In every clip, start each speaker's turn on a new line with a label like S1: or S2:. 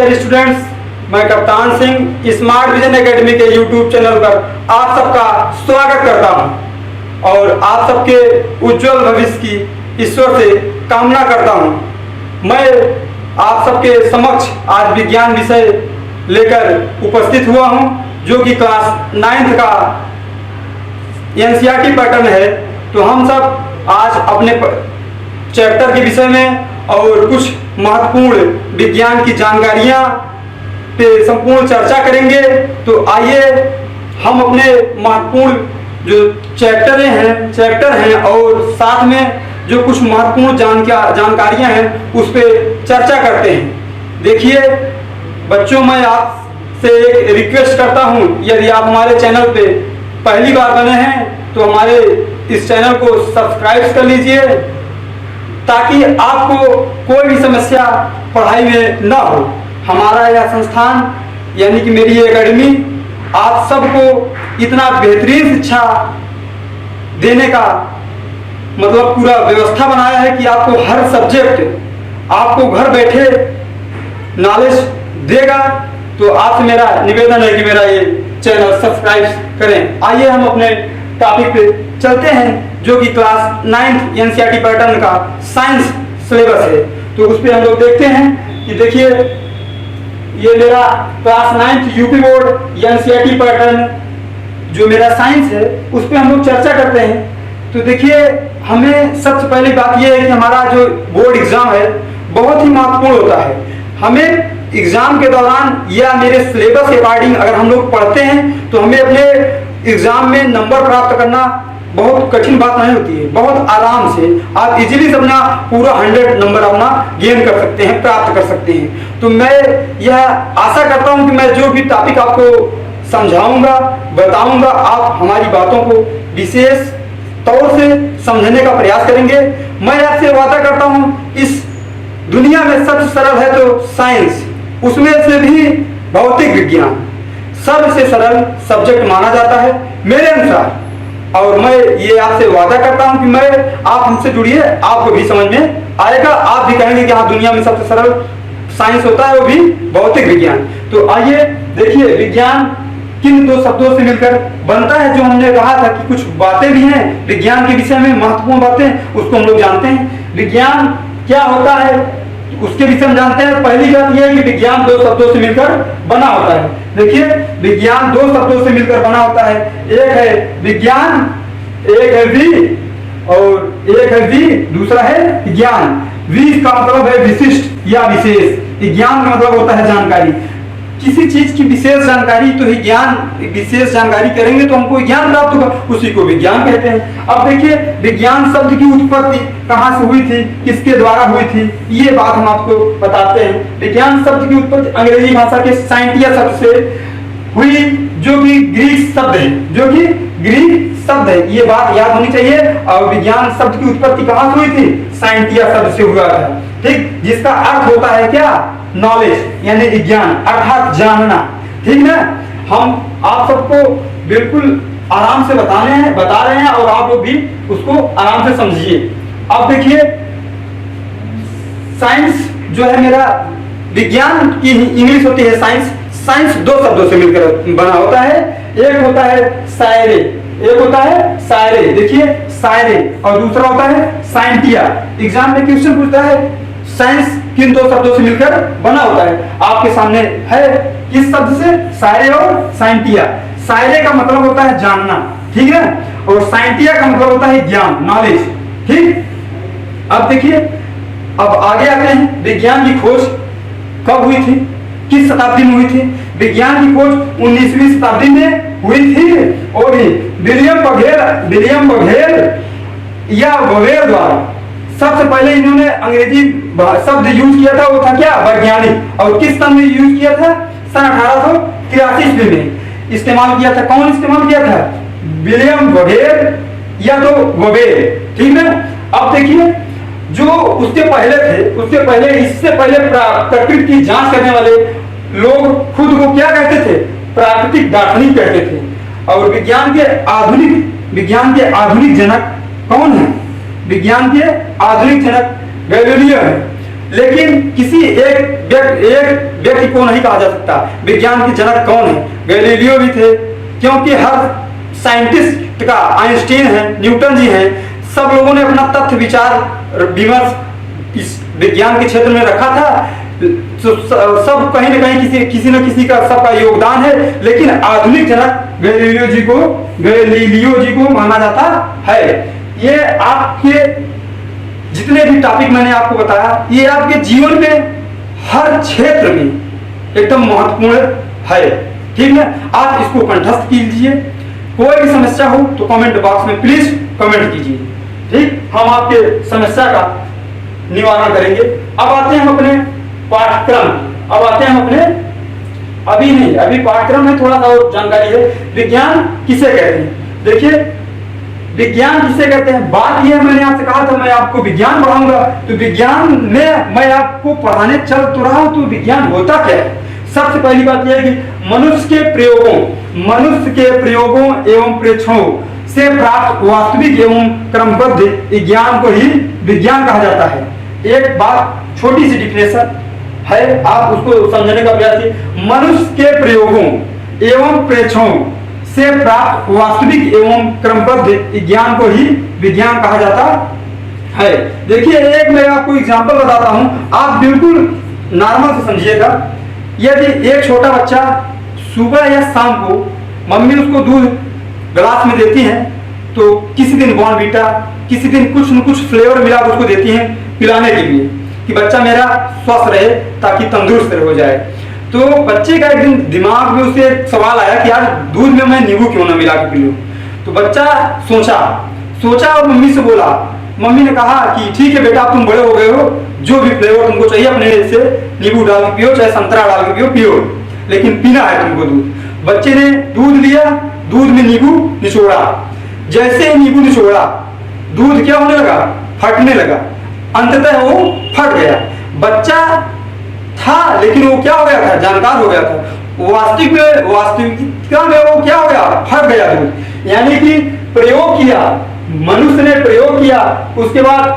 S1: Dear students, मैं Kaptan Singh smart vision academy के YouTube channel पर आप सबका स्वागत करता हूं और आप सबके उज्जवल भविष्य की ईश्वर से कामना करता हूं। मैं आप सबके समक्ष आज विज्ञान विषय लेकर उपस्थित हुआ हूं, जो कि क्लास 9th का एनसीईआरटी पैटर्न है। तो हम सब आज अपने चैप्टर के विषय में और कुछ महत्वपूर्ण विज्ञान की जानकारियां पे संपूर्ण चर्चा करेंगे। तो आइए हम अपने महत्वपूर्ण जो चैप्टर हैं और साथ में जो कुछ महत्वपूर्ण जानकारियां हैं उस पे चर्चा करते हैं। देखिए बच्चों, मैं आपसे एक रिक्वेस्ट करता हूं, यदि आप हमारे चैनल पे पहली बार बने हैं तो हमारे इस चैनल को सब्सक्राइब कर लीजिए, ताकि आपको कोई भी समस्या पढ़ाई में ना हो। हमारा यह संस्थान यानी कि मेरी एकेडमी आप सबको इतना बेहतरीन शिक्षा देने का मतलब पूरा व्यवस्था बनाया है कि आपको हर सब्जेक्ट आपको घर बैठे नॉलेज देगा। तो आपसे मेरा निवेदन है कि मेरा ये चैनल सब्सक्राइब करें। आइए हम अपने टॉपिक पे चलते हैं, जो कि क्लास 9th एनसीईआरटी पैटर्न का साइंस सिलेबस है। तो उस पर हम लोग देखते हैं कि देखिए ये मेरा class 9th UP board NCERT pattern जो मेरा साइंस है उस पर हम लोग चर्चा करते हैं। तो देखिए हमें सबसे पहली बात यह है कि हमारा जो बोर्ड एग्जाम है बहुत ही महत्वपूर्ण होता है। हमें एग्जाम के दौरान या मेरे सिलेबस के अकॉर्डिंग अगर हम लोग पढ़ते हैं तो हमें अपने एग्जाम में नंबर प्राप्त करना बहुत कठिन बात नहीं होती है। बहुत आराम से आप इजीली अपना पूरा 100 नंबर अपना गेन कर सकते हैं, प्राप्त कर सकते हैं। तो मैं यह आशा करता हूं कि मैं जो भी टॉपिक आपको समझाऊंगा, बताऊंगा, आप हमारी बातों को विशेष तौर से समझने का प्रयास करेंगे। मैं आपसे वादा करता हूं, इस दुनिया में सबसे सरल है तो साइंस, उसमें से भी भौतिक विज्ञान सबसे सरल सब्जेक्ट माना जाता है मेरे अनुसार। और मैं ये आपसे वादा करता हूं कि मैं आप हमसे जुड़िए, आपको भी समझ में आएगा। आप भी कहेंगे कि हाँ, दुनिया में सबसे सरल साइंस होता है, वो भी भौतिक विज्ञान। तो आइए देखिए विज्ञान किन दो शब्दों से मिलकर बनता है। जो हमने कहा था कि कुछ बातें भी हैं विज्ञान के विषय में, महत्वपूर्ण बातें, उसको हम लोग जानते हैं। विज्ञान क्या होता है उसके विषय में जानते हैं। पहली बात यह है कि विज्ञान दो शब्दों से मिलकर बना होता है। देखिए विज्ञान दो शब्दों से मिलकर बना होता है। एक है विज्ञान, एक है वी, और एक है वी, दूसरा है ज्ञान। वी का मतलब है विशिष्ट या विशेष, ज्ञान का मतलब होता है जानकारी। किसी चीज की विशेष जानकारी तो ही ज्ञान, विशेष जानकारी करेंगे तो हमको ज्ञान प्राप्त होगा, उसी को विज्ञान कहते हैं। अब देखिए विज्ञान शब्द की उत्पत्ति कहाँ से हुई थी, किसके द्वारा हुई थी, ये बात हम आपको बताते हैं। विज्ञान शब्द की उत्पत्ति अंग्रेजी भाषा के साइंटिया शब्द से हुई, जो कि ग्रीक शब्द है, जो कि ग्रीक शब्द है, ये बात याद होनी चाहिए। और विज्ञान शब्द की उत्पत्ति कहाँ से हुई थी, साइंटिया शब्द से हुआ था, ठीक, जिसका अर्थ होता है क्या, नॉलेज यानी विज्ञान अर्थात जानना, ठीक ना। हम आप सबको बिल्कुल आराम से बता रहे हैं और आप लोग भी उसको आराम से समझिए। अब देखिए साइंस जो है मेरा, विज्ञान की इंग्लिश होती है साइंस। साइंस दो शब्दों से मिलकर बना होता है। एक होता है सायरे, एक होता है सायरे, देखिए सायरे, और दूसरा होता है साइंटिया। एग्जाम में क्वेश्चन पूछता है साइंस किन दो शब्दों से मिलकर बना होता है, आपके सामने है किस शब्द से, सायरे और साइंटिया। सायरे का मतलब होता है जानना, ठीक है, और साइंटिया का मतलब होता है ज्ञान, नॉलेज, ठीक। अब देखिए अब आगे आते हैं, विज्ञान की खोज कब हुई थी, किस शताब्दी में हुई थी। विज्ञान की खोज 19वीं शताब्दी में हुई थी और विलियम बघेल या बवेल द्वारा सबसे पहले इन्होंने अंग्रेजी शब्द यूज किया था, वो था क्या, वैज्ञानिक। और किस सन में यूज किया था, सन 1883 में इस्तेमाल किया था। कौन इस्तेमाल किया था, विलियम बघेल या तो बवेल, ठीक है। अब देखिए जो उसके पहले थे, इससे पहले प्रकृति की जांच करने वाले लोग खुद को क्या कहते थे, प्राकृतिक दार्शनिक कहते थे। और विज्ञान के आधुनिक जनक कौन है, विज्ञान के आधुनिक जनक गैलीलियो है। लेकिन किसी एक व्यक्ति को नहीं कहा जा सकता। विज्ञान के जनक कौन है? गैलीलियो भी थे, क्योंकि हर साइंटिस्ट का, आइंस्टीन है, न्यूटन जी हैं, सब लोगों ने अपना तथ्य विचार विमर्श इस विज्ञान के क्षेत्र में रखा था। तो सब कहीं ना कहीं किसी न किसी का सबका योगदान है, लेकिन आधुनिक जनक गैलीलियो जी को माना जाता है। ये आपके जितने भी टॉपिक मैंने आपको बताया, ये आपके जीवन में हर क्षेत्र में एकदम महत्वपूर्ण है। ठीक है, आप इसको कंठस्थ कीजिए। कोई भी समस्या हो तो कमेंट बॉक्स में प्लीज कमेंट कीजिए। ठीक, हम आपके समस्या का निवारण करेंगे। अब आते हैं अपने पाठ्यक्रम, अब आते हैं अपने अभी पाठ्यक्रम में थोड़ा सा और जानकारी है। विज्ञान किसे कहते हैं? देखिए, विज्ञान किसे कहते हैं, बात यह मैंने आपसे कहा था मैं आपको विज्ञान पढ़ाऊंगा, तो विज्ञान में मैं आपको पढ़ाने चल तो रहा हूं, तो विज्ञान होता क्या है? सबसे पहली बात यह है कि मनुष्य के प्रयोगों एवं प्रेक्षणों से प्राप्त वास्तविक एवं क्रमबद्ध ज्ञान को ही विज्ञान कहा जाता है। एक बात, छोटी सी डिफिनेशन है, आप उसको समझने का प्रयास कीजिए। मनुष्य के प्रयोगों एवं प्रेक्षणों से प्राप्त वास्तविक एवं क्रमबद्ध ज्ञान को ही विज्ञान कहा जाता है। देखिए, एक मैं आपको एग्जांपल बताता हूं, आप बिल्कुल नॉर्मल से समझिएगा। यदि एक छोटा बच्चा सुबह या शाम को मम्मी उसको दूध ग्लास में देती है, तो किसी दिन बॉर्नवीटा, किसी दिन कुछ न कुछ फ्लेवर मिला उसको देती हैं पिलाने के लिए कि बच्चा मेरा स्वस्थ रहे, ताकि तंदुरुस्त हो जाए। तो बच्चे का एक दिन दिमाग में उसे एक सवाल आया कि यार दूध में मैं नींबू क्यों ना मिला के पी लूं। तो बच्चा सोचा और मम्मी से बोला। मम्मी ने कहा कि ठीक है बेटा, तुम बड़े हो गए हो, जो भी फ्लेवर तुमको चाहिए अपने से नींबू डाल के पियो, चाहे संतरा डाल के पियो, लेकिन पीना है तुमको दूध। बच्चे ने दूध लिया, दूध में नींबू निचोड़ा। जैसे ही नींबू निचोड़ा, दूध क्या होने लगा? फटने लगा। अंततः वो फट गया। बच्चा था, लेकिन वो क्या हो गया था? जानकार हो गया था। वास्तविकता में वो क्या हो गया? फट गया दूध। यानी कि प्रयोग किया, मनुष्य ने प्रयोग किया, उसके बाद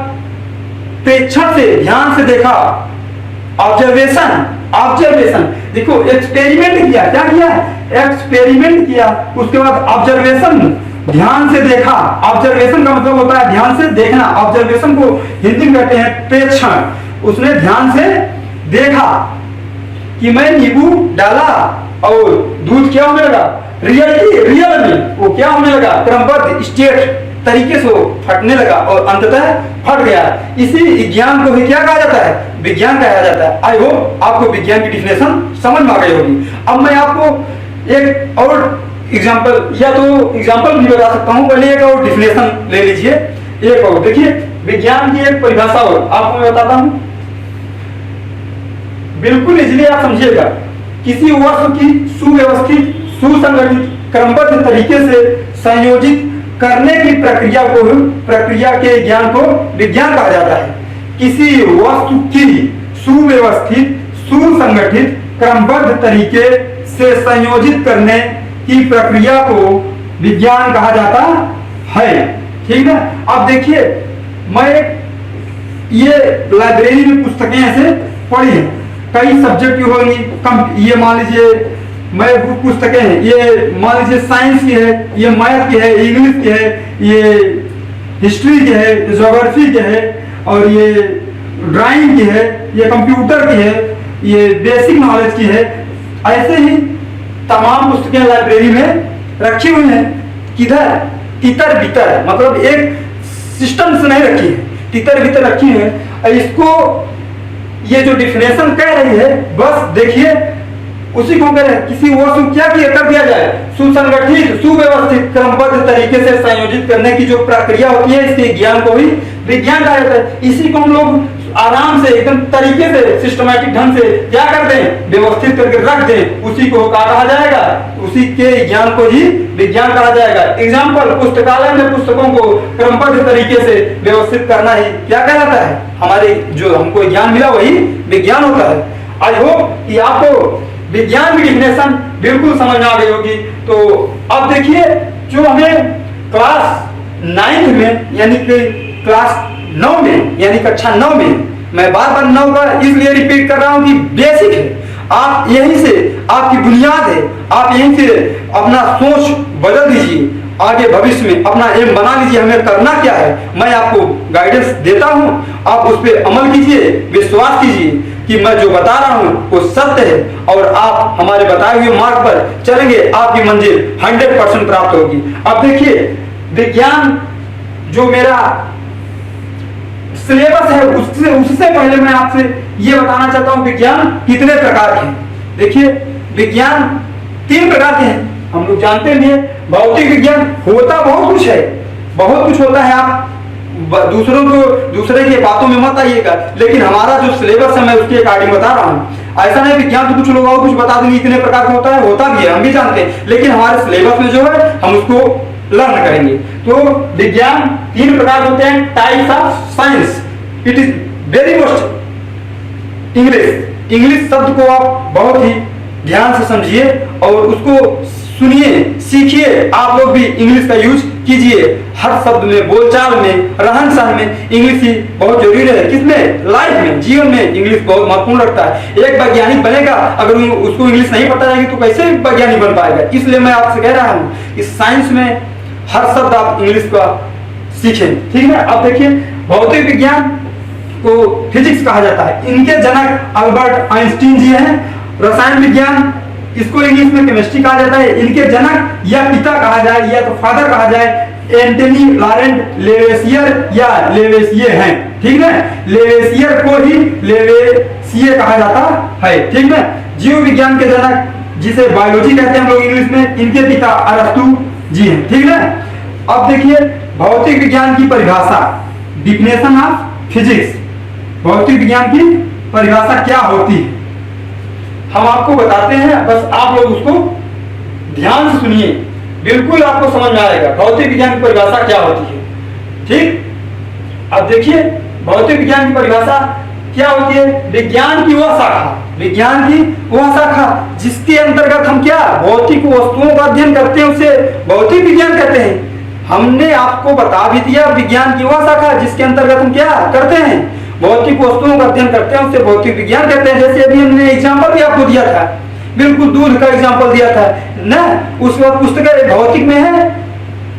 S1: प्रेक्षण से, ध्यान से देखा, ऑब्जर्वेशन, देखो एक्सपेरिमेंट किया। क्या किया? एक्सपेरिमेंट किया। उसके बाद ऑब्जर्वेशन, ध्यान से देखा। ऑब्जर्वेशन का मतलब होता है ध्यान से देखना। ऑब्जर्वेशन को हिंदी में कहते हैं प्रेक्षण। उसने ध्यान से देखा कि मैं नींबू डाला और दूध क्या होने लगा? रियल में वो क्या होने लगा? क्रमबद्ध स्टेट तरीके से वो फटने लगा और अंततः फट गया। इसी ज्ञान को भी क्या कहा जाता है? विज्ञान कहा जाता है। आई होप आपको विज्ञान की डिफिनेशन समझ में आ गई होगी। अब मैं आपको एक और एग्जाम्पल, या तो एग्जाम्पल भी बता सकता हूं, पहले एक और डिफिनेशन ले लीजिए। एक और देखिए, विज्ञान की एक परिभाषा और आपको मैं बताता हूं, बिल्कुल इजीली आप समझिएगा। किसी वस्तु की सुव्यवस्थित, सुसंगठित, क्रमबद्ध तरीके से संयोजित करने की प्रक्रिया के ज्ञान को विज्ञान कहा जाता है। किसी वस्तु की सुव्यवस्थित, सुसंगठित, क्रमबद्ध तरीके से संयोजित करने की प्रक्रिया को विज्ञान कहा जाता है। ठीक है, अब देखिए, मैं ये लाइब्रेरी में पुस्तकें ऐसे पढ़ी हैं, कई सब्जेक्ट की होंगी। ये मान लीजिए मैं पुस्तकें हैं, ये मान लीजिए साइंस की है, ये मैथ की है, इंग्लिश की है, ये हिस्ट्री की है, ज्योग्राफी की है, और ये ड्राइंग की है, ये कंप्यूटर की है, ये बेसिक नॉलेज की है। ऐसे ही तमाम पुस्तकें लाइब्रेरी में रखी हुई हैं। किधर? तितर बितर, मतलब एक सिस्टम से नहीं रखी है, तितर बितर रखी है। इसको ये जो डिफिनेशन कह रही है, बस देखिए उसी को करें। किसी वस्तु क्या कर दिया जाए? सुसंगठित, सुव्यवस्थित, क्रमबद्ध तरीके से संयोजित करने की जो प्रक्रिया होती है, इसके ज्ञान को भी विज्ञान कहा जाता है। इसी को हम लोग आराम से, एकदम तरीके से, सिस्टमैटिक ढंग से क्या कर दें? व्यवस्थित करके रख दें। उसी को क्या कहा जाएगा? उसी के ज्ञान को ही विज्ञान कहा जाएगा। एग्जाम्पल, पुस्तकालय में पुस्तकों को क्रमबद्ध तरीके से व्यवस्थित करना ही क्या कहलाता है? हमारे जो हमको ज्ञान मिला वही विज्ञान होता है। आई होप कि आपको विज्ञान की डिफिनेशन बिल्कुल समझ में आ गई होगी। तो अब देखिए, जो हमें क्लास 9 में, यानी कि क्लास 9 में, यानी कक्षा 9 में, मैं बार बार 9 का इसलिए रिपीट कर रहा हूं कि बेसिक है। आप यहीं से, आपकी बुनियाद है, आप यहीं से अपना सोच बदल दीजिए, आगे भविष्य में अपना एम बना लीजिए, हमें करना क्या है। मैं आपको गाइडेंस देता हूं, आप उस पर अमल कीजिए, विश्वास कीजिए कि मैं जो बता रहा हूं वो सत्य है और आप हमारे बताए हुए मार्ग पर चलेंगे, आपकी मंजिल 100% प्राप्त होगी। अब देखिए, विज्ञान जो मेरा सिलेबस है उससे पहले मैं आपसे ये बताना चाहता हूं विज्ञान कितने प्रकार के हैं। देखिए, विज्ञान 3 प्रकार के हैं, हम लोग जानते भी हैं। भौतिक विज्ञान होता बहुत कुछ है, बहुत कुछ होता है, आप दूसरे की बातों में मत आइएगा, लेकिन हमारा जो सिलेबस है मैं उसके अकॉर्डिंग बता रहा हूं। ऐसा नहीं विज्ञान तो कुछ लोग और कुछ बता देंगे इतने प्रकार का होता है, होता भी है, हम भी जानते हैं, लेकिन हमारे सिलेबस में जो है हम उसको लर्न करेंगे। तो विज्ञान 3 प्रकार होते हैं, types of science. It is very most English शब्द को आप बहुत ही ध्यान से समझिए और उसको सुनिए, सीखिए। आप लोग भी इंग्लिश का यूज कीजिए, हर शब्द में, बोलचाल में, रहन सहन में इंग्लिश ही बहुत जरूरी है। किसमें? लाइफ में, जीवन में इंग्लिश बहुत महत्वपूर्ण रखता है। एक वैज्ञानिक बनेगा, अगर उसको इंग्लिश नहीं पता रहेगी तो कैसे वैज्ञानिक बन पाएगा। इसलिए मैं आपसे कह रहा हूँ कि साइंस में हर शब्द आप इंग्लिश का सीखें, ठीक है। अब देखिए, भौतिक विज्ञान को फिजिक्स कहा जाता है, इनके जनक अल्बर्ट आइंस्टीन जी हैं। रसायन विज्ञान, इसको इंग्लिश में केमिस्ट्री कहा जाता है, इनके जनक या पिता कहा जाए या तो फादर कहा जाए एंटनी लॉरेंट लेवेसियर या लेवेसिये हैं, ठीक है। लेवेसियर को ही लेवेसिये कहा जाता है, ठीक है। जीव विज्ञान के जनक, जिसे बायोलॉजी कहते हैं हम लोग इंग्लिश में, इनके पिता अरस्तु जी हैं, ठीक है। अब देखिए, भौतिक विज्ञान की परिभाषा, डिफिनेशन ऑफ फिजिक्स, भौतिक विज्ञान की परिभाषा क्या होती है हम आपको बताते हैं, बस आप लोग उसको ध्यान से सुनिए, बिल्कुल आपको समझ में आएगा भौतिक विज्ञान की परिभाषा क्या होती है, ठीक। अब देखिए, भौतिक विज्ञान की परिभाषा क्या होती है? विज्ञान की वह शाखा, विज्ञान की वह शाखा जिसके अंतर्गत हम क्या भौतिक वस्तुओं का अध्ययन करते हैं, उसे भौतिक विज्ञान कहते हैं। हमने आपको बता भी दिया, विज्ञान की वह शाखा जिसके अंतर्गत हम क्या करते हैं, भौतिक वस्तुओं का अध्ययन करते हैं, उसे भौतिक विज्ञान कहते हैं। जैसे अभी हमने एग्जांपल भी आपको दिया था, बिल्कुल दूध का एग्जांपल दिया था ना, उस वक्त पुस्तक भौतिक में है,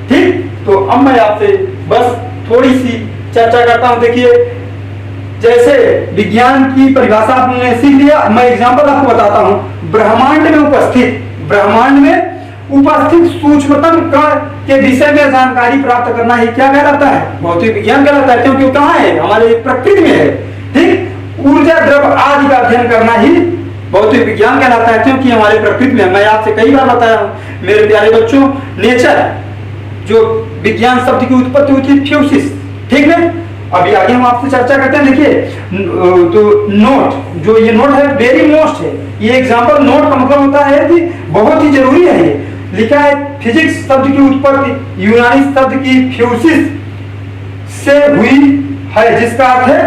S1: ठीक। तो अब मैं आपसे बस थोड़ी सी चर्चा करता हूं। देखिए, जैसे विज्ञान की परिभाषा आपने सीख लिया, मैं एग्जांपल आपको बताता हूं। ब्रह्मांड में उपस्थित सूक्ष्मतम कण के विषय में जानकारी प्राप्त करना ही क्या कहलाता है? भौतिक विज्ञान कहलाता है, क्योंकि वो कहाँ है? हमारे प्रकृति में है, ठीक। ऊर्जा, द्रव आदि का अध्ययन करना ही भौतिक विज्ञान कहलाता है, क्योंकि हमारे प्रकृति में। मैं आपसे कई बार बताया हूं मेरे प्यारे बच्चों, नेचर जो विज्ञान शब्द की उत्पत्ति हुई थी फ्यूसिस, ठीक है। अभी आगे हम आपसे चर्चा करते हैं। देखिए, तो नोट, जो ये नोट है वेरी मोस्ट है, ये एग्जांपल नोट का मतलब होता है कि बहुत ही जरूरी है। ये लिखा है, फिजिक्स शब्द की उत्पत्ति यूनानी शब्द की फ्यूसिस से हुई है, जिसका अर्थ है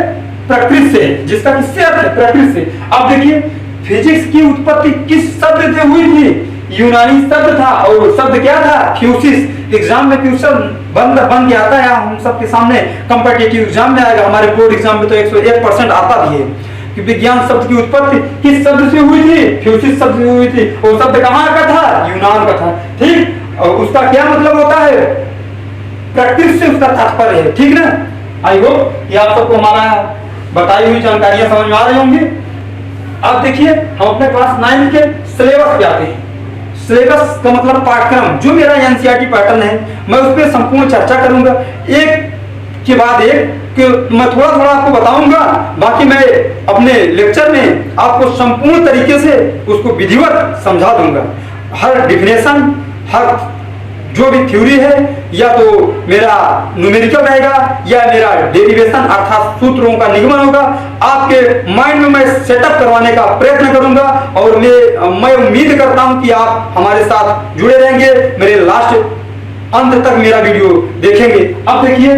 S1: प्रकृति से, जिसका किससे अर्थ है? प्रकृति से। अब देखिए, फिजिक्स की उत्पत्ति किस शब्द से हुई थी? यूनानी शब्द था, और शब्द क्या था? फ्यूसिस। एग्जाम में फ्यूचर बन के आता है, हम सबके सामने कॉम्पिटिटिव एग्जाम में आएगा, हमारे बोर्ड एग्जाम में तो 101% आता भी है कि विज्ञान शब्द की उत्पत्ति किस शब्द से हुई थी? फ्यूसिस शब्द से हुई थी। वो शब्द कहाँ का था? यूनान का था, ठीक। और उसका क्या मतलब होता है? प्रकृति से उसका तात्पर्य है, ठीक ना। आई होप कि आप सबको हमारा बताई हुई जानकारियां समझ में आ रही होंगी। अब देखिए, हम अपने क्लास 9 के सिलेबस पे आते हैं। सिलेबस का मतलब पाठ्यक्रम, जो मेरा एनसीईआरटी पैटर्न है, मैं उस पर संपूर्ण चर्चा करूंगा, एक के बाद एक कि मैं थोड़ा थोड़ा आपको बताऊंगा, बाकी मैं अपने लेक्चर में आपको संपूर्ण तरीके से उसको विधिवत समझा दूंगा। हर डिफिनेशन, हर जो भी थ्योरी है, या तो मेरा न्यूमेरिकल रहेगा या मेरा डेरिवेशन अर्थात सूत्रों का निगमन होगा, आपके माइंड में मैं सेटअप करवाने का प्रयत्न करूंगा। और मैं उम्मीद करता हूं कि आप हमारे साथ जुड़े रहेंगे, मेरे लास्ट अंत तक मेरा वीडियो देखेंगे। अब देखिए,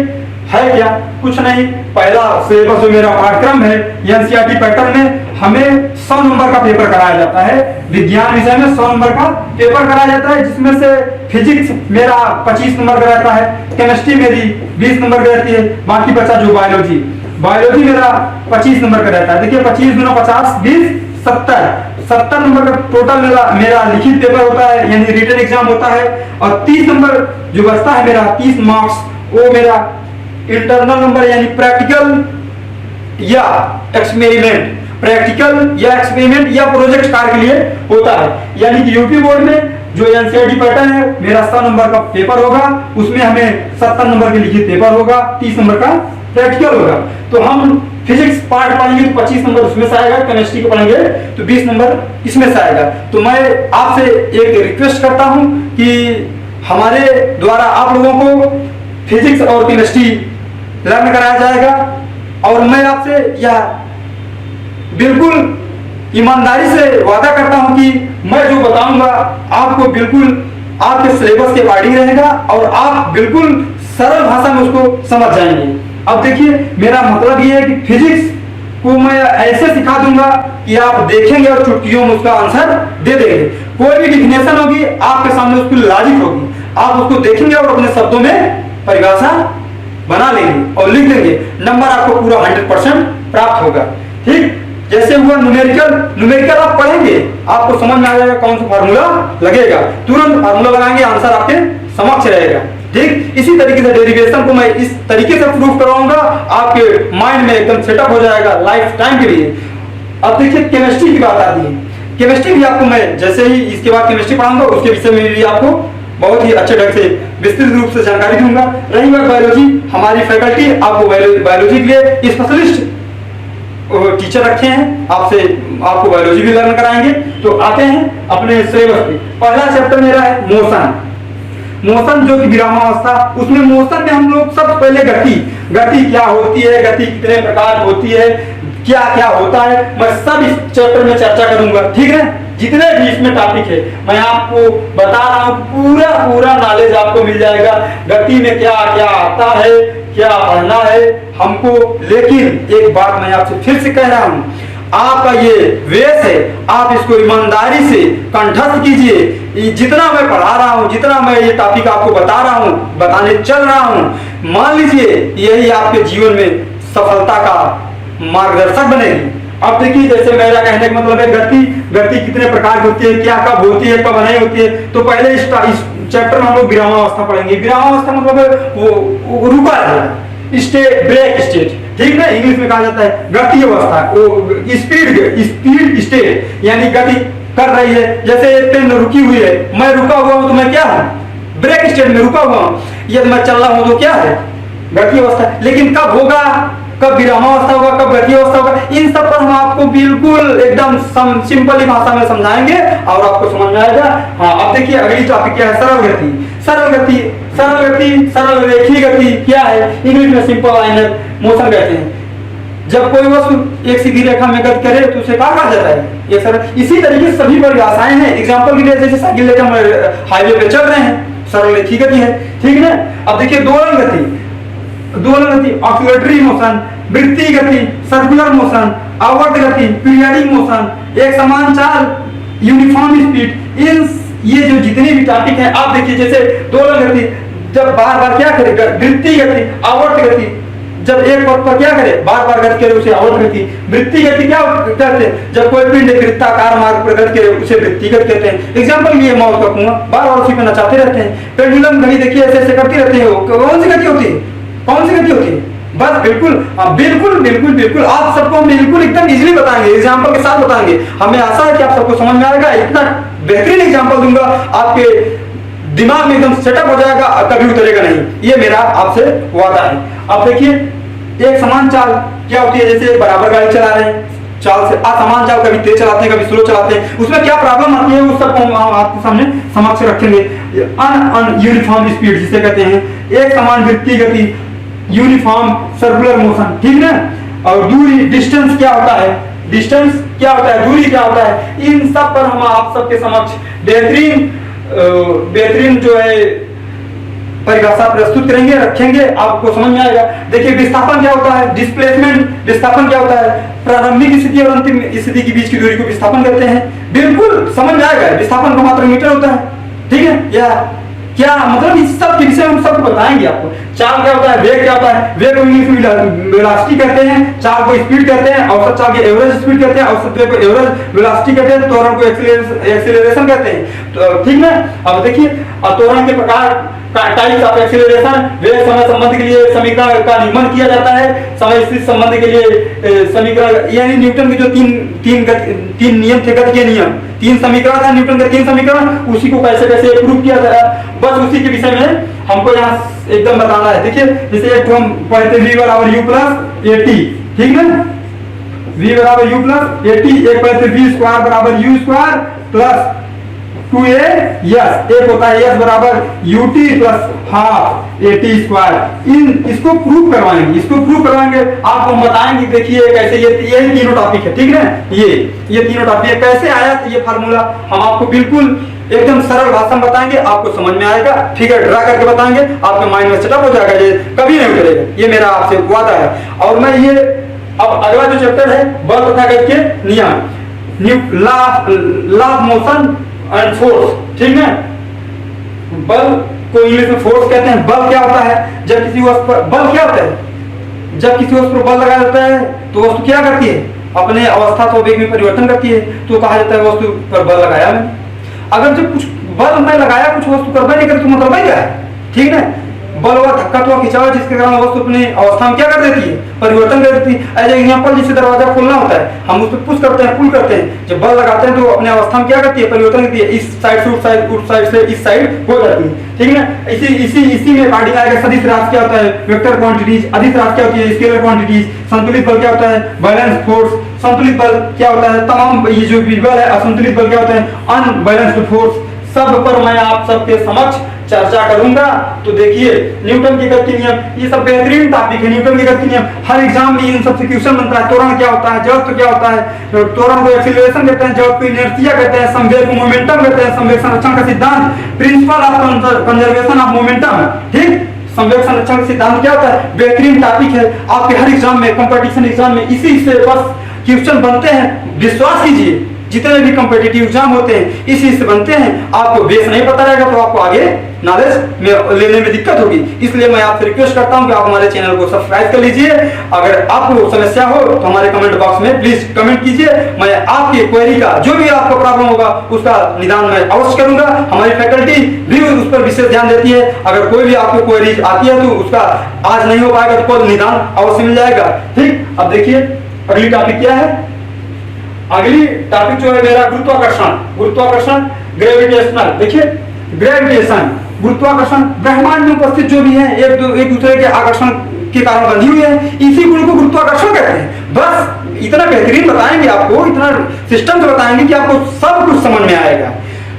S1: है क्या? कुछ नहीं, पहला सिलेबस जो मेरा पाठ्यक्रम है एनसीईआरटी पैटर्न में, हमें 100 नंबर का पेपर कराया जाता है। विज्ञान विषय में 100 नंबर का पेपर कराया जाता है, जिसमें से फिजिक्स मेरा 25 नंबर का रहता है, केमिस्ट्री मेरी 20 नंबर की रहती है, बाकी बचा जो बायोलॉजी मेरा 25 नंबर का रहता है। देखिए, 25 गुना 50 20 70 70 नंबर का टोटल मेरा लिखित पेपर होता है, यानी रिटन एग्जाम होता है। और 30 नंबर जो बचता है मेरा 30 मार्क्स, वो मेरा इंटरनल नंबर यानी प्रैक्टिकल या एक्सपेरिमेंट या प्रोजेक्ट कार्य के लिए होता है। यानी कि यूपी बोर्ड में जो एनसीईआरटी पैटर्न है, मेरा 100 नंबर का पेपर होगा, उसमें हमें 70 नंबर के लिखित पेपर होगा, 30 नंबर का प्रैक्टिकल होगा। तो हम फिजिक्स पार्ट पढ़ेंगे तो 25 नंबर उसमें से आएगा, केमिस्ट्री को पढ़ेंगे तो 20 नंबर इसमें से आएगा। तो मैं आपसे एक रिक्वेस्ट करता हूं कि हमारे द्वारा आप लोगों को फिजिक्स और केमिस्ट्री लर्न कराया जाएगा, और मैं आपसे यह बिल्कुल ईमानदारी से वादा करता हूं कि मैं जो बताऊंगा आपको बिल्कुल आपके सिलेबस के अकॉर्डिंग रहेगा और आप बिल्कुल सरल भाषा में उसको समझ जाएंगे। अब देखिए, मेरा मतलब ये है कि फिजिक्स को मैं ऐसे सिखा दूंगा कि आप देखेंगे और चुटकियों में उसका आंसर दे देंगे। कोई भी डिफिनेशन होगी आपके सामने, उसकी लॉजिक होगी, आप उसको देखेंगे और अपने शब्दों में परिभाषा बना लेंगे और लिख देंगे, नंबर आपको पूरा 100% प्राप्त होगा। ठीक, जैसे हुआ न्यूमेरिकल आप पढ़ेंगे, आपको समझ में आ जाएगा कौन सा फार्मूला लगेगा, तुरंत फार्मूला लगाएंगे, आंसर आपके समक्ष रहेगा। ठीक, इसी तरीके से डेरिवेशन को मैं इस तरीके से प्रूफ करवाऊंगा, आपके माइंड में एकदम सेटअप हो जाएगा लाइफ टाइम के लिए। अब देखिए, केमिस्ट्री की बात आती है। केमिस्ट्री भी आपको मैं जैसे ही इसके बाद केमिस्ट्री पढ़ाऊंगा, उसके विषय में भी आपको बहुत ही अच्छे ढंग से विस्तृत रूप से जानकारी दूंगा। रही बात बायोलॉजी, हमारी फैकल्टी आपको बायोलॉजी के लिए स्पेशलिस्ट टीचर रखे हैं, आपको बायोलॉजी भी लर्न कराएंगे। तो आते हैं अपने सिलेबस पे। पहला चैप्टर मेरा है मोशन जो कि विरामावस्था। उसमें मोशन में हम लोग सबसे पहले गति क्या होती है, गति कितने प्रकार होती है, क्या क्या होता है, मैं सब इस चैप्टर में चर्चा करूंगा। ठीक है, जितने भी इसमें टॉपिक है मैं आपको बता रहा हूँ, पूरा नॉलेज आपको मिल जाएगा, गति में क्या क्या आता है, क्या पढ़ना है हमको। लेकिन एक बात मैं आपसे फिर से कह रहा हूं, आपका ये वेश है, आप इसको ईमानदारी से कंठस्थ कीजिए। जितना मैं पढ़ा रहा हूं, जितना मैं ये टॉपिक आपको बता रहा हूं, बताने चल रहा हूं, मान लीजिए यही आपके जीवन में सफलता का मार्गदर्शक बनेगी। अब देखिए, जैसे मेरा कहने का मतलब है गति कितने प्रकार की होती है, क्या कब होती है, कब नहीं होती है। तो पहले इस चैप्टर में हम लोग विरामावस्था पढ़ेंगे। विरामावस्था मतलब वो रुका है, ब्रेक स्टेट। ठीक है, इंग्लिश में कहा जाता है गति अवस्था, वो स्पीड स्टेट, यानी गति कर रही है। जैसे ट्रेन रुकी हुई है, मैं रुका हुआ हूं तो मैं क्या हूं, ब्रेक स्टेट में रुका हुआ हूं। यदि मैं चल रहा हूं तो क्या है, गति अवस्था। लेकिन कब होगा, कब विरामावस्था होगा, कब गति अवस्था होगा, इन सब पर हम आपको बिल्कुल एकदम सिंपल भाषा में समझाएंगे और आपको समझ में आएगा। हाँ, अब देखिए अगली टॉपिक क्या है, सरल रेखीय गति क्या है, इंग्लिश में सिंपल लाइनर मोशन कहते हैं। जब कोई वस्तु एक सीधी रेखा में गति करे तो उसे कहा जाता है एक सरल। इसी तरीके से सभी परिभाषाएं हैं। एग्जांपल के लिए जैसे साइकिल लेकर हम हाईवे पे चल रहे हैं, सरल रेखीय गति है। ठीक है, अब देखिए दोलन गति, ऑक्सीलरेटरी मोशन, वृत्तीय गति, सर्कुलर मोशन, आवर्त गति, पीरियडिक मोशन, एक समान चाल, यूनिफॉर्म स्पीड। ये जो जितने भी टॉपिक हैं आप देखिए, जैसे दोलन गति जब बार बार क्या करेगा, वृत्तीय गति, आवर्त गति जब एक पथ पर क्या करे, बार बार गति करे उसे आवर्त गति। वृत्तीय गति क्या कहते हैं, जब कोई पिंड वृत्ताकार मार्ग पर गति करे उसे वृत्तिगत कहते हैं। एग्जांपल ये मौत का कुआं बार बार उसी पर नचाते रहते हैं। पेंडुलम घड़ी देखिए ऐसे ऐसे करती रहती है, कौन सी गति होती है, बस बिल्कुल आप सबको बिल्कुल एकदम इजीली बताएंगे, एग्जांपल के साथ बताएंगे। हमें आशा है कि आप सबको समझ में आएगा। इतना बेहतरीन एग्जांपल दूंगा, आपके दिमाग में एकदम सेटअप हो जाएगा, कभी उतरेगा नहीं। ये मेरा आपसे वादा है। अब देखिए, एक समान चाल क्या होती है, जैसे बराबर गाड़ी चला रहे हैं, चाल से असमान चाल, कभी तेज चलाते हैं कभी स्लो चलाते हैं, उसमें क्या प्रॉब्लम आती है उस सबको हम आपके सामने समक्ष रखेंगे। यूनिफॉर्म स्पीड जिसे कहते हैं, एक समान वृत्तीय गति, यूनिफॉर्म सर्कुलर मोशन। ठीक है, और दूरी, डिस्टेंस क्या होता है, दूरी क्या होता है, इन सब पर हम आप सबके समक्ष बेहतरीन जो है परिभाषा प्रस्तुत करेंगे, रखेंगे, आपको समझ में आएगा। देखिए, विस्थापन क्या होता है, डिस्प्लेसमेंट विस्थापन क्या होता है, प्रारंभिक स्थिति और अंतिम स्थिति के बीच की दूरी को विस्थापन कहते हैं। बिल्कुल समझ में आएगा, विस्थापन का मात्रा मीटर होता है। ठीक है, या क्या मतलब, इस सब के विषय हम सबको बताएंगे आपको। चाल क्या होता है, वेग क्या होता है, वेग को इंग्लिश में वेलोसिटी कहते हैं, चाल को स्पीड कहते हैं, औसत चाल की एवरेज स्पीड कहते हैं, औसत वेग को एवरेज वेलोसिटी कहते हैं, त्वरण को एक्सीलरेशन कहते हैं। तो ठीक है, अब देखिए त्वरण के प्रकार, टाइप्स ऑफ एक्सीलरेशन, वेग समय संबंध के लिए समीकरण का नियमन किया जाता है, समय स्थिति संबंध के लिए समीकरण, यानी न्यूटन के जो तीन नियम थे, गति के नियम, 3 समीकरण था, न्यूटन के 3 समीकरण, उसी को कैसे कैसे प्रूव किया जाए, बस उसी के विषय में हमको यहाँ एकदम बताना है। देखिए जैसे एक हम पढ़ते v बराबर u प्लस at, ठीक है, v बराबर u प्लस at, एक पढ़ते v स्क्वायर बराबर u square plus 2a yes, एक होता है s बराबर ut plus half at square. इसको प्रूव करवाएंगे, आपको हम बताएंगे। देखिए कैसे, ये तीनों टॉपिक है, ठीक है, ये तीनों टॉपिक कैसे आया ये फार्मूला हम आपको बिल्कुल एकदम सरल भाषा में बताएंगे, आपको समझ में आएगा, फिगर ड्रा करके बताएंगे, आपके माइंड में सेटअप हो जाएगा, ये कभी नहीं उतरेगा, ये मेरा आपसे वादा है। और मैं ये अब अगला जो चैप्टर है बल तथा गति के नियम, law of motion and force, ठीक है, बल को इंग्लिश में फोर्स कहते हैं। बल क्या होता है, जब किसी वस्तु पर बल क्या होता है, जब किसी वस्तु पर बल लगाया जाता है तो वस्तु क्या करती है, अपने अवस्था तो वेग में परिवर्तन करती है, तो कहा जाता है वस्तु पर बल लगाया मैंने। अगर जब कुछ बल मैं लगाया, कुछ वस्तु करना नहीं करे तो मतलब क्या है, ठीक है, बल हुआ, धक्का तो खिंचाव, जिसके कारण वस्तु अपनी अवस्था में क्या कर देती है, परिवर्तन कर देती है। एज एग्जांपल, जैसे दरवाजा खोलना होता है, हम उस पर पुश करते हैं, पुल करते हैं, जब बल लगाते हैं तो अपने अवस्था में क्या करती है, परिवर्तन करती है, इस साइड से उस साइड से इस साइड हो जाती है, ठीक है। इसी में अकॉर्डिंग आएगा सदिश राशि क्या होता है, वेक्टर क्वांटिटीज, अदिश राशि क्या होती है, स्केलर क्वांटिटीज, संतुलित बल क्या होता है, बैलेंस फोर्स, संतुलित बल क्या होता है, तमाम ये जो भी बल है, असंतुलित बल क्या होता है, अनबैलेंस्ड फोर्स, सब पर मैं आप सबके समक्ष चर्चा करूंगा। तो देखिए न्यूटन के गति नियम, ये सब बेहतरीन टॉपिक है, न्यूटन के गति नियम, हर एग्जाम में इन सब से क्वेश्चन बनता है। त्वरण क्या होता है, जड़त्व क्या होता है, त्वरण को एक्सीलरेशन कहते हैं, जड़त्व को इनर्शिया कहते हैं, संवेग को मोमेंटम कहते हैं, संवेग संरक्षण का सिद्धांत, principle of conservation of momentum, ठीक, संवेग संरक्षण का सिद्धांत क्या होता है, बेहतरीन टॉपिक है, आपके हर एग्जाम में, कंपटीशन एग्जाम में इसी से बस क्वेश्चन बनते हैं, विश्वास कीजिए, जितने भी कॉम्पिटिटिव एग्जाम होते हैं इसी से बनते हैं। आपको बेस नहीं पता रहेगा तो आपको आगे नॉलेज में लेने में दिक्कत होगी, इसलिए मैं आपसे रिक्वेस्ट करता हूं कि आप हमारे चैनल को सब्सक्राइब कर लीजिए। अगर आपको समस्या हो तो हमारे कमेंट बॉक्स में प्लीज कमेंट कीजिए, मैं आपकी क्वेरी का जो भी आपको प्रॉब्लम होगा उसका निदान मैं अवश्य करूंगा। हमारी फैकल्टी भी उस पर विशेष ध्यान देती है, अगर कोई भी आपको क्वेरी आती है तो उसका आज नहीं हो पाएगा तो कोई निदान अवश्य मिल जाएगा, ठीक। अब देखिए अगली टॉपिक क्या है, अगली टॉपिक जो है मेरा गुरुत्वाकर्षण ग्रेविटेशनल। देखिए ग्रेविटेशन, गुरुत्वाकर्षण, ब्रह्मांड में उपस्थित जो भी है एक दूसरे के आकर्षण के कारण बंधी हुई है, इसी गुण को गुरुत्वाकर्षण कहते हैं। बस इतना बेहतरीन बताएंगे आपको, इतना सिस्टम से बताएंगे कि आपको सब कुछ समझ में आएगा।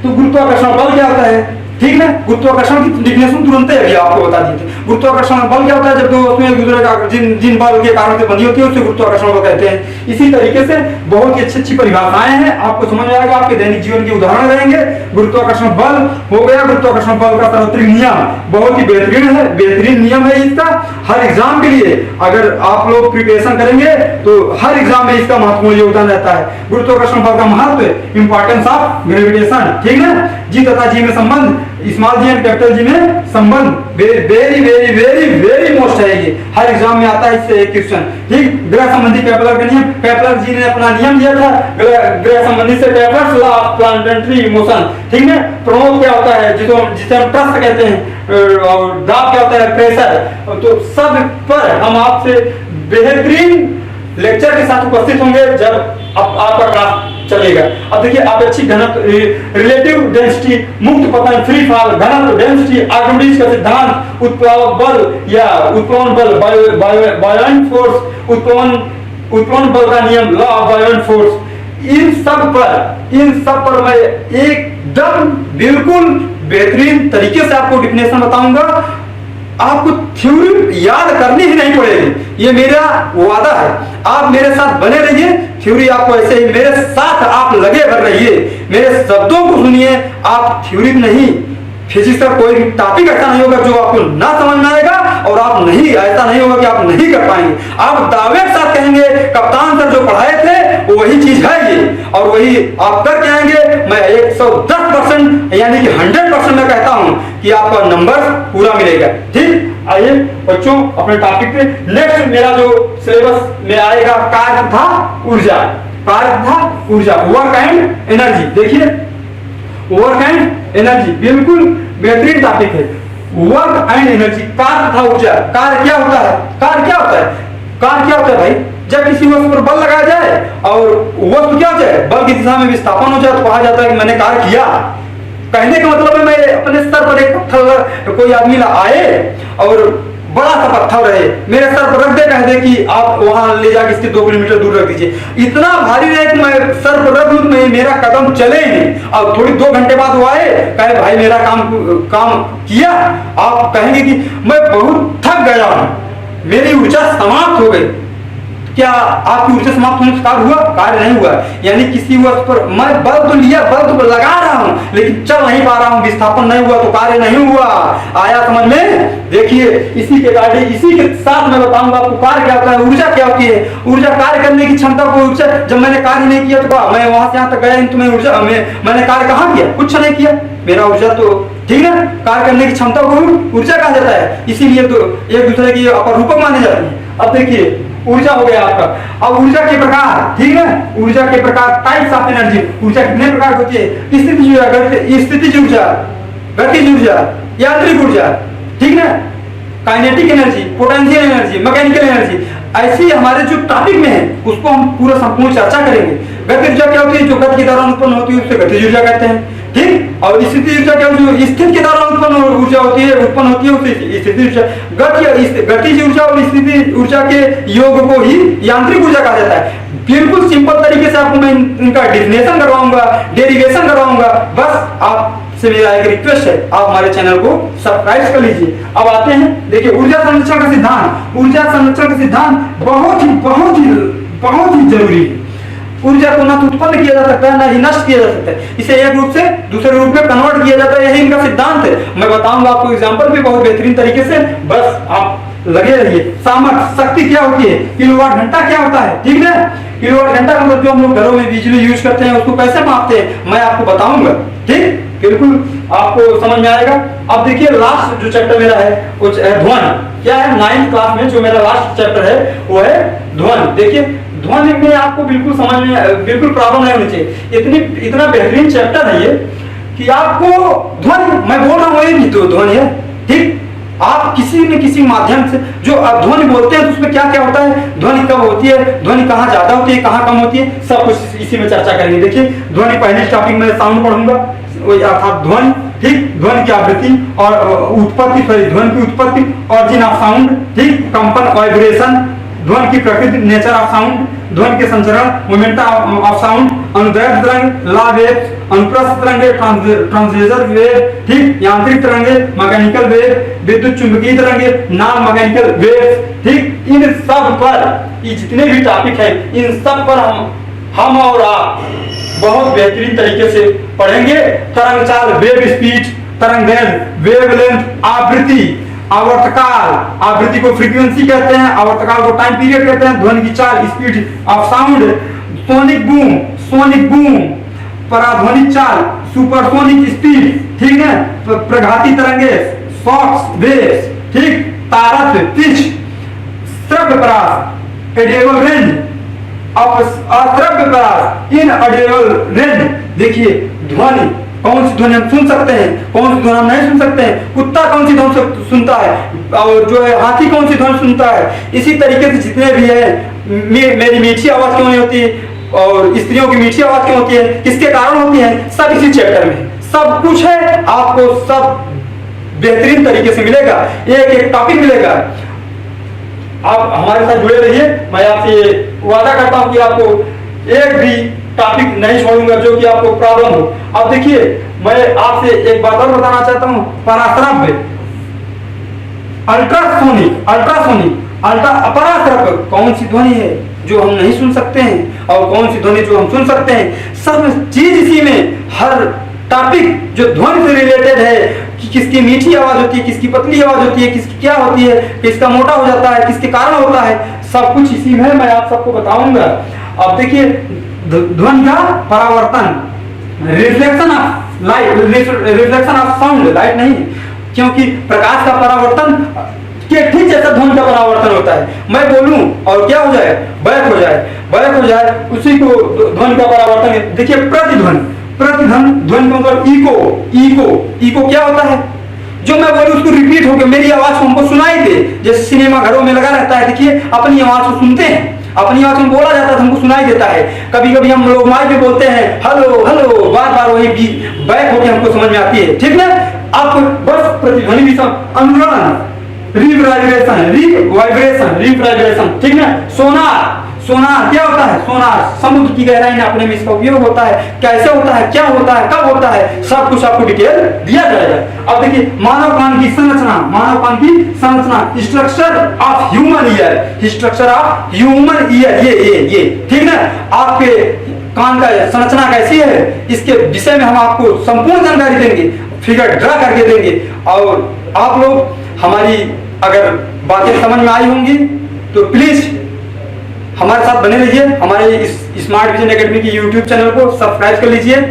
S1: तो गुरुत्वाकर्षण बल क्या होता है, ठीक है, गुरुत्वाकर्षण की डिफिनेशन तुरंत ही आपको बता दी थी। गुरुत्वाकर्षण बल क्या होता है, जब दो वस्तुएं एक दूसरे का जिन बल के कारण से बंधी होती है उसे गुरुत्वाकर्षण बल कहते हैं। इसी तरीके से बहुत ही अच्छी परिभाषाएं हैं, आपको समझ में आएगा, आपके दैनिक जीवन के उदाहरण रहेंगे। गुरुत्वाकर्षण बल हो गया, गुरुत्वाकर्षण बल का सार्वत्रिक नियम बहुत ही बेहतरीन नियम है इसका। हर एग्जाम के लिए अगर आप लोग प्रिपरेशन करेंगे तो हर एग्जाम में इसका महत्वपूर्ण योगदान रहता है। गुरुत्वाकर्षण बल का महत्व, इंपॉर्टेंस ऑफ ग्रेविटेशन, ठीक है, जी तथा जी में संबंध, small G and capital G में संबंध, very very very very very most है ये, हर एग्जाम में आता है इससे एक क्वेश्चन, ठीक। ग्रह संबंधी केपलर का नियम, केपलर जी ने अपना नियम दिया था ग्रह संबंधी से, Kepler's law of planetary motion, ठीक है। प्रणोद क्या होता है, जिसे हम ट्रस्ट कहते हैं, और दाब क्या होता है, प्रेशर। तो सब पर हम आपसे बेहतरीन लेक्चर के साथ उपस्थित होंगे जब आपका क्लास चलेगा। अब देखिए अपेक्षिक घनत्व, रिलेटिव डेंसिटी, मुक्त पतन, फ्री फॉल, घनत्व, डेंसिटी, आर्किमिडीज का सिद्धांत, उत्प्लावक बल या उत्प्लवन बल, बायोएंट फोर्स, उत्प्लवन बल का नियम, लॉ ऑफ बायोएंट फोर्स, इन सब पर मैं एकदम बिल्कुल बेहतरीन तरीके से आपको डिफिनेशन बताऊंगा। आपको थ्योरी याद करनी ही नहीं पड़ेगी, ये मेरा वादा है। आप मेरे साथ बने रहिए, थ्योरी आपको ऐसे ही मेरे साथ आप लगे भर रहिए, मेरे शब्दों को सुनिए। आप थ्योरी नहीं, फिजिक्स का कोई भी टॉपिक ऐसा नहीं होगा जो आपको ना समझ में आएगा, और आप नहीं, ऐसा नहीं होगा कि आप नहीं कर पाएंगे। आप दावे के साथ कहेंगे कप्तान सर जो पढ़ाए थे वो वही चीज है ये, और वही आप करके आएंगे। मैं 110% यानी कि 100% मैं कहता हूं कि आपका नंबर पूरा मिलेगा, ठीक। आइए बच्चों अपने टॉपिक पे। नेक्स्ट मेरा जो सिलेबस में आएगा कार्य तथा ऊर्जा, कार्य तथा ऊर्जा, वर्क एंड एनर्जी। देखिए वर्क एंड एनर्जी बिल्कुल बेहतरीन टॉपिक है। वर्क एंड एनर्जी, कार्य तथा ऊर्जा। कार्य क्या होता है? कार्य क्या होता है? कार्य क्या होता है भाई? जब किसी वस्तु पर बल लगाया जाए और वस्तु क्या हो जाए, बल की दिशा में विस्थापन हो जाए तो कहा जाता है कि मैंने कार्य किया। कहने का मतलब है मैं अपने स्तर पर एक पत्थर, कोई आदमी आए और बड़ा सा पत्थर रहे मेरे सर पर रख दे, कह दे कि आप वहां ले जाके इसके 2 किलोमीटर दूर रख दीजिए। इतना भारी रहे कि मैं सर पर रख दूं तो मेरा कदम चले ही नहीं। और थोड़ी 2 घंटे बाद वो आए, कहे भाई मेरा काम किया। आप कहेंगे कि मैं बहुत थक गया हूं, मेरी ऊर्जा समाप्त हो गई। क्या आपकी ऊर्जा समाप्त होने से कार्य हुआ? कार्य नहीं हुआ। यानी किसी वस्तु पर मैं बल तो लिया, बल तो लगा रहा हूं लेकिन चल नहीं पा रहा हूं, विस्थापन नहीं हुआ तो कार्य नहीं हुआ। आया समझ में? देखिए इसी के साथ मैं बताऊंगा आपको कार्य क्या होता है, ऊर्जा क्या होती है। ऊर्जा कार्य करने की क्षमता को, ऊर्जा जब मैंने कार्य नहीं किया तो मैं वहां से यहां तक गया तो मैं ऊर्जा मैंने कार्य कहां किया? कुछ नहीं किया। मेरा ऊर्जा तो ठीक है, कार्य करने की क्षमता को ऊर्जा कहा जाता है। इसीलिए तो एक दूसरे की अपरूपक माने जाते हैं। अब देखिए ऊर्जा हो गया आपका। अब ऊर्जा के प्रकार, ठीक है, ऊर्जा के प्रकार, टाइप्स ऑफ एनर्जी। ऊर्जा कितने प्रकार की होती है? स्थितिज ऊर्जा, गतिज ऊर्जा, यांत्रिक ऊर्जा, ठीक है, kinetic energy, potential energy, mechanical energy. ऐसी हमारे जो टॉपिक में है उसको हम पूरा संपूर्ण चर्चा करेंगे। गतिज ऊर्जा क्या होती है? जो गति के दौरान उत्पन्न होती है उससे गतिज ऊर्जा कहते हैं, ठीक। और स्थिति ऊर्जा क्या होती है? स्थिति के दौरान उत्पन्न ऊर्जा होती है, उत्पन्न होती है उसे स्थिति ऊर्जा। गतिज ऊर्जा और स्थिति ऊर्जा के योग को ही यांत्रिक ऊर्जा कहा जाता है। बिल्कुल सिंपल तरीके से आपको मैं इनका डेफिनेशन करवाऊंगा, डेरिवेशन करवाऊंगा। बस आपसे मेरा एक रिक्वेस्ट है, आप हमारे चैनल को सब्सक्राइब कर लीजिए। अब आते हैं, देखिए ऊर्जा संरक्षण का सिद्धांत। ऊर्जा संरक्षण का सिद्धांत बहुत ही जरूरी है। ऊर्जा को ना तो उत्पन्न किया जा सकता है ना ही नष्ट किया जा सकता है, इसे एक रूप से दूसरे रूप में कन्वर्ट किया जाता है, यही इनका सिद्धांत है। मैं बताऊंगा आपको एग्जांपल भी बहुत बेहतरीन तरीके से, बस आप लगे रहिए। सामर्थ्य, शक्ति क्या होती है? किलोवाट घंटा क्या होता है, ठीक है। किलोवाट घंटा मतलब जो हम लोग घरों में बिजली यूज करते हैं उसको कैसे मापते हैं मैं आपको बताऊंगा, ठीक, बिल्कुल आपको समझ में आएगा। अब देखिए लास्ट जो चैप्टर मेरा है वो ध्वनि। क्या है? 9th क्लास में जो मेरा लास्ट चैप्टर है वो है ध्वनि। देखिए ध्वनि में आपको बिल्कुल समझ में बिल्कुल प्रॉब्लम नहीं होनी चाहिए। इतना बेहतरीन चैप्टर है ये कि आपको ध्वनि, मैं बोल रहा हूँ वही भी तो ध्वनि है, ठीक। आप किसी न किसी माध्यम से जो ध्वनि बोलते हैं तो उसमें क्या क्या होता है, ध्वनि कब होती है, ध्वनि कहाँ ज्यादा होती है, कहाँ कम होती है, सब कुछ इसी में चर्चा करेंगे। देखिए ध्वनि, पहले टॉपिक में साउंड पढ़ूंगा, अर्थात ध्वनि, ठीक, ध्वनि की आवृत्ति और उत्पत्ति, ध्वनि की उत्पत्ति, ऑरिजिन ऑफ साउंड, ठीक, कंपन, वाइब्रेशन, ध्वनि की प्रकृति, नेचर ऑफ साउंड, ध्वनि के संचरण, मोमेंटम ऑफ साउंड, अनुदैर्घ्य तरंग, ला वेव्स, अनुप्रस्थ तरंगे, ट्रांसड्यूसर वेव, ठीक, यांत्रिक तरंगे, मैकेनिकल वेव, विद्युत चुंबकीय तरंगे, नॉन मैकेनिकल वेव्स, ठीक। इन सब पर ये जितने भी टॉपिक है इन सब पर हम और आप बहुत बेहतरीन तरीके से पढ़ेंगे। तरंग चाल, वेव स्पीड, तरंग दैर्घ्य, वेवलेंथ, आवृत्ति, आवर्तकाल, आवृत्ति को फ्रीक्वेंसी कहते हैं, आवर्तकाल को टाइम पीरियड कहते हैं, ध्वनि की चाल, speed of sound, sonic boom, पराध्वनिक चाल, सुपरसोनिक स्पीड, ठीक है, प्रघाती तरंगे, शॉक्स वेव्स, ठीक, तारत्व, पिच, श्रव्य परास, एडिएबल रेंज, अश्रव्य परास, इनऑडिबल रेंज। देखिए ध्वनि, कौन सी ध्वनि हम सुन सकते हैं, कौन सी ध्वनि हम नहीं सुन सकते हैं, कुत्ता कौन सी ध्वनि सुनता है और जो है हाथी कौन सी ध्वनि सुनता है। इसी तरीके से जितने भी है, मेरी मीठी आवाज क्यों नहीं होती और स्त्रियों की मीठी आवाज क्यों होती है, किसके कारण होती है, सब इसी चैप्टर में सब कुछ है। आपको सब बेहतरीन तरीके से मिलेगा, एक एक टॉपिक मिलेगा। आप हमारे साथ जुड़े रहिए। मैं आपसे वादा करता हूं कि आपको एक भी टॉपिक नहीं छोड़ूंगा जो कि आपको प्रॉब्लम हो। अब देखिए मैं आपसे एक बात और बताना चाहता हूं, पराश्रव्य, अपराश्रव्य कौन सी ध्वनि है जो हम नहीं सुन सकते हैं और कौन सी ध्वनि जो हम सुन सकते हैं, सब चीज इसी में, हर टॉपिक जो ध्वनि से रिलेटेड है कि किसकी मीठी आवाज होती है, किसकी पतली आवाज होती है, किसकी क्या होती है, किसका मोटा हो जाता है, किसके कारण होता है, सब कुछ इसी में मैं आप सबको बताऊंगा। अब देखिए ध्वनि का परावर्तन, reflection of light, reflection of sound, light नहीं, क्योंकि प्रकाश का परावर्तन कि ठीक जैसा ध्वनि का परावर्तन होता है। मैं बोलूं और क्या हो जाए, बैक हो जाए, बैक हो जाए, उसी को ध्वनि का परावर्तन है। देखिए प्रतिध्वनि, प्रतिध्वनि, ध्वनि का मतलब इको, इको, इको क्या होता है, जो मैं बोलूं उसको रिपीट होकर मेरी आवाज को हमको सुनाई दे। जैसे सिनेमा घरों में लगा रहता है, देखिए अपनी आवाज को सुनते हैं, अपनी आवाज में बोला जाता है, हमको सुनाई देता है। कभी कभी हम लोग माइक पे बोलते हैं हेलो हेलो, बार बार वही बैक होकर हमको समझ में आती है, ठीक ना। आप बस प्रतिध्वनि भी अनुरण, रिवाइब्रेशन, रिवाइब्रेशन, रिवाइब्रेशन, ठीक ना। सोनार, सोनार क्या होता है, सोनार समुद्र की गहराई में अपने में इसका उपयोग होता है। कैसे होता है, क्या होता है, कब होता है, सब कुछ आपको डिटेल दिया जाएगा। अब देखिए मानव कान की संरचना, मानव कान की संरचना, structure of human ear, structure of human ear, ये ठीक ना। आपके कान का संरचना कैसी है, इसके विषय में हम आपको संपूर्ण जानकारी देंगे, फिगर ड्रा करके देंगे। और आप लोग हमारी अगर बातें समझ में आई होंगी तो प्लीज हमारे साथ बने रहिए। हमारे इस स्मार्ट विजन एकेडमी की यूट्यूब चैनल को सब्सक्राइब कर लीजिए।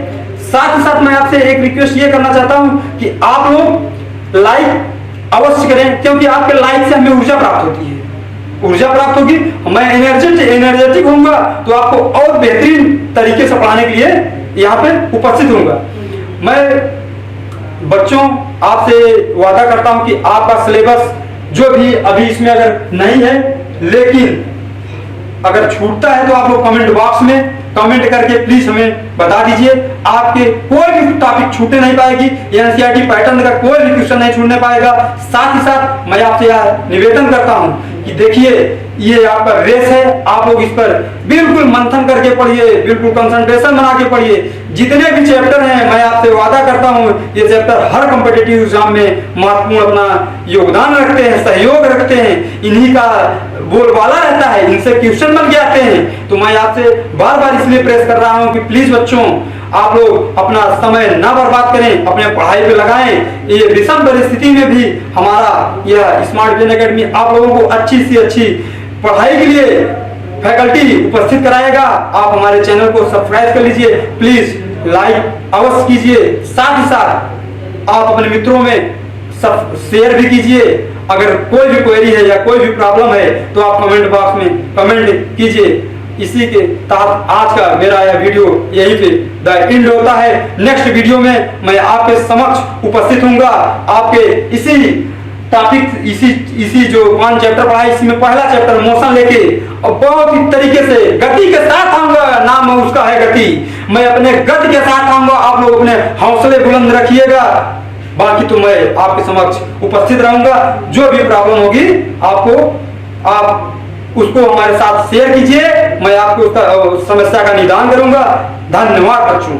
S1: साथ ही साथ मैं आपसे एक रिक्वेस्ट ये करना चाहता हूं कि आप लोग लाइक अवश्य करें, क्योंकि आपके लाइक से हमें ऊर्जा प्राप्त होती है, ऊर्जा प्राप्त होगी, मैं एनर्जेटिक होऊंगा तो आपको और बेहतरीन तरीके से पढ़ाने के लिए यहाँ पे उपस्थित होऊंगा। मैं बच्चों आपसे वादा करता हूं कि आपका सिलेबस जो भी अभी इसमें अगर नहीं है, लेकिन अगर छूटता है तो आप लोग कमेंट बॉक्स में कमेंट करके प्लीज हमें बता दीजिए। आपके कोई भी टॉपिक छूटने नहीं पाएगी, एनसीईआरटी पैटर्न का कोई भी क्वेश्चन नहीं छूटने पाएगा। साथ ही साथ मैं आपसे यह निवेदन करता हूं कि देखिए ये आपका रेस है, आप लोग इस पर बिल्कुल मंथन करके पढ़िए, बिल्कुल कंसंट्रेशन बना के पढ़िए। जितने भी चैप्टर हैं मैं आपसे वादा करता हूं ये चैप्टर हर कॉम्पिटिटिव एग्जाम में महत्वपूर्ण अपना योगदान रखते हैं, सहयोग रखते हैं, इन्हीं का बोलबाला रहता है, इनसे क्वेश्चन बन के आते हैं। तो मैं आपसे बार बार इसलिए प्रेस कर रहा हूं कि प्लीज बच्चों आप लोग अपना समय ना बर्बाद करें, अपने पढ़ाई पे लगाएं। ये विषम परिस्थिति में भी हमारा यह स्मार्ट विजन एकेडमी आप लोगों को अच्छी से अच्छी पढ़ाई के लिए फैकल्टी उपस्थित कराएगा। आप हमारे चैनल को सब्सक्राइब कर लीजिए, प्लीज लाइक अवश्य कीजिए। साथ ही साथ आप अपने मित्रों में सब शेयर भी कीजिए। अगर कोई भी क्वेरी है या कोई भी प्रॉब्लम है तो आप कमेंट बॉक्स में कमेंट कीजिए। इसी के तहत आज का मेरा यह वीडियो यहीं पे द एंड होता है। नेक्स्ट वीडियो में मैं आपके समक्ष उपस्थित हूँगा, आपके इसी टॉपिक इसी जो 5 चैप्टर पढ़ा है, इसी में पहला चैप्टर मोशन लेके और बहुत ही तरीके से गति के साथ आऊंगा। नाम उसका है गति। मैं अपने गति के साथ आऊंगा, आप लोग अपने हौसले बुलंद रखिएगा। बाकी तो मैं आपके समक्ष उपस्थित रहूंगा। जो भी प्रॉब्लम होगी आप उसको हमारे साथ शेयर कीजिए, मैं आपको उसका समस्या का निदान करूंगा। धन्यवाद बच्चों।